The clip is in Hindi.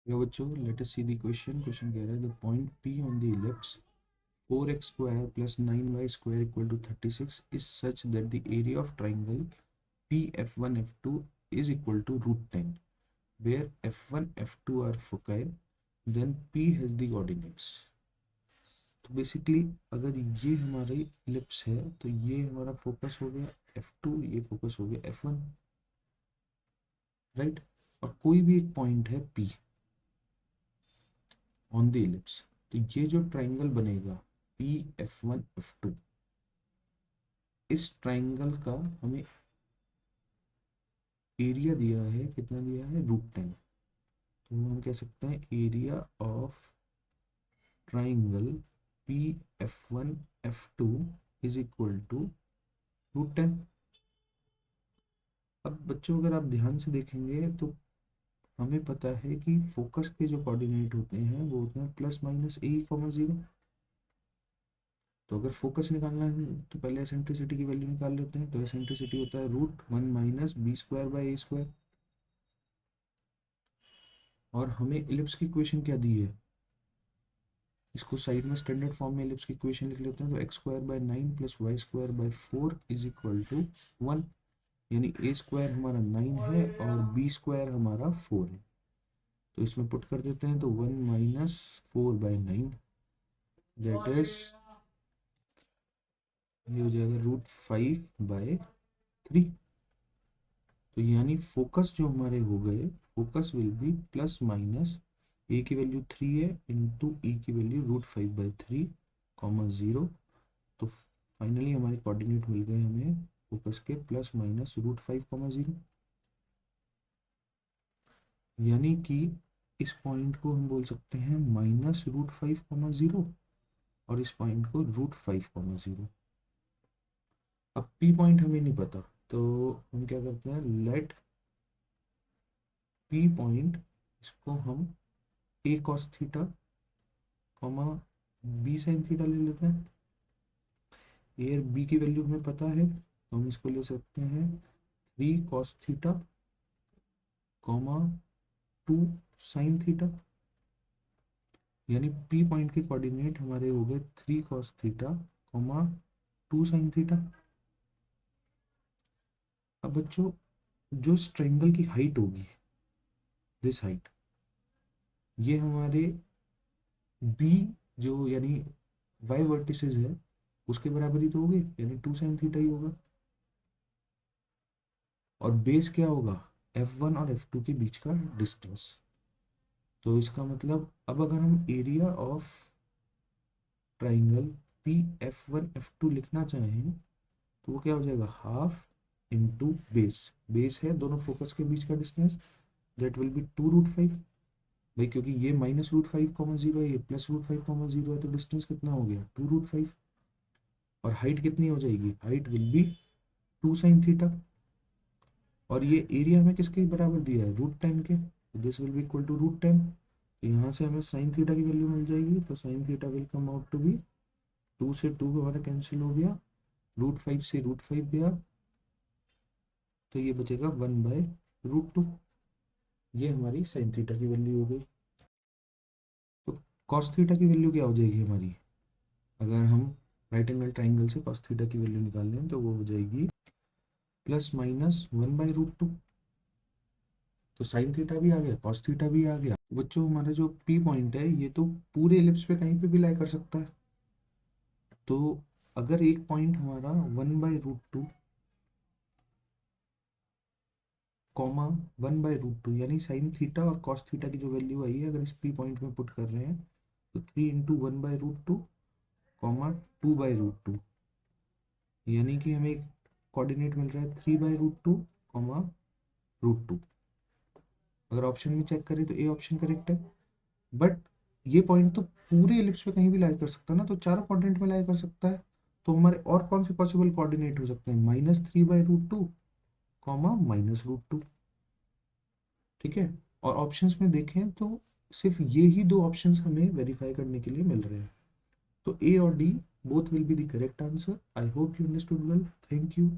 Yeah, बच्चों, let us see the question. Question कह रहा है the point P on the ellipse 4x square plus 9y square equal to 36 is such that the area of triangle PF1 F2 is equal to root 10, where F1 F2 are foci, then P has the coordinates. तो बेसिकली अगर ये हमारी इलिप्स है तो ये हमारा फोकस हो गया F2, ये फोकस हो गया F1, राइट। और कोई भी एक पॉइंट है P ऑन द इलिप्स, तो ये जो ट्राइंगल बनेगा PF1 F2, इस ट्राइंगल का हमें एरिया दिया है, कितना दिया है, √10। तो हम कह सकते हैं area of triangle PF1 F2 is equal to √10। अब बच्चों अगर आप ध्यान से देखेंगे तो हमें पता है कि फोकस के जो कोऑर्डिनेट होते हैं वो होते हैं +-a, 0। तो अगर फोकस निकालना है तो पहले एसेंट्रिसिटी की वैल्यू निकाल लेते हैं। तो एसेंट्रिसिटी होता है √1 - b² / a²। और हमें इलिप्स की इक्वेशन क्या दी है, इसको साइड में स्टैंडर्ड फॉर्म में इलिप्स की इक्वेशन लिख लेते हैं। तो x² / 9 + y² / 4 is equal to 1, यानी a² हमारा 9 है और b² हमारा 4 है। तो इसमें पुट कर देते हैं तो 1 - 4/9, दैट इज, ये हो जाएगा √5/3। तो यानी फोकस जो हमारे हो गए, फोकस विल बी ± ए की वैल्यू 3 है इंटू ई की वैल्यू √5/3, 0। तो फाइनली हमारे कोऑर्डिनेट मिल गए हमें फोकस के ±√5, 0। यानी कि इस पॉइंट को हम बोल सकते हैं -√5, 0 और इस पॉइंट को √5, 0। अब पी पॉइंट हमें नहीं पता, तो हम क्या करते हैं, लेट पी पॉइंट, इसको हम a cos theta, b sin theta ले लेते हैं। ए और बी की वैल्यू हमें पता है तो हम इसको ले सकते हैं 3 cos थीटा, 2 sin थीटा। यानी पी पॉइंट के कोऑर्डिनेट हमारे हो गए 3 cos थीटा, 2 sin थीटा। अब बच्चों, जो इस ट्रायंगल की हाइट होगी, दिस हाइट, ये हमारे बी जो यानी वाई वर्टिसेस है उसके बराबर ही तो होगी, यानी 2 sin थीटा ही होगा। और बेस क्या होगा, F1 और F2 के बीच का डिस्टेंस। तो इसका मतलब अब अगर हम area of triangle PF1 F2 लिखना चाहें तो वो क्या हो जाएगा, हाफ इंटू बेस। बेस है दोनों फोकस के बीच का डिस्टेंस, दैट विल बी 2√5। भाई क्योंकि ये -√5, 0 है, ये +√5, 0 है, तो डिस्टेंस कितना हो गया, 2√5। और हाइट कितनी हो जाएगी, height will be 2 sin theta. और ये एरिया हमें किसके बराबर दिया है, √10 के, this will be equal to √10। तो यहाँ से हमें साइन थीटा की वैल्यू मिल जाएगी। तो sine theta will come out to be 2 से 2 हमारा कैंसिल हो गया, √5 से √5 गया, तो ये बचेगा 1/√2। ये हमारी साइन थीटा की वैल्यू हो गई। तो कॉस थीटा की वैल्यू क्या हो जाएगी हमारी, अगर हम राइट एंगल ट्राइंगल से कॉस थीटा की वैल्यू निकाल लें तो वो हो जाएगी ±1/√2। तो साइन थीटा भी आ गया, कॉस थीटा भी आ गया। बच्चों हमारा जो पी पॉइंट है ये तो पूरे एलिप्स पे कहीं पे भी लाई कर सकता है। तो अगर एक पॉइंट हमारा 1/√2, 1/√2, यानी साइन थीटा और कॉस थीटा की जो वैल्यू आई है अगर इस पी पॉइंट में पुट कर रहे हैं तो 3 × 1/√2, 2/√2, यानी कि हमें एक कोऑर्डिनेट मिल रहा है 3/√2, √2। अगर ऑप्शन में चेक करें तो ए ऑप्शन करेक्ट है। बट ये पॉइंट तो पूरे एलिप्स पे कहीं भी लाई कर सकता है ना, तो चारों कोऑर्डिनेट में लाई कर सकता है। तो हमारे और कौन से पॉसिबल कोऑर्डिनेट हो सकते हैं, -3/√2, -√2। ठीक है। और ऑप्शंस में देखें तो सिर्फ ये ही दो ऑप्शंस हमें वेरीफाई करने के लिए मिल रहे हैं। तो ए और D both will be the correct answer. I hope you understood well. Thank you.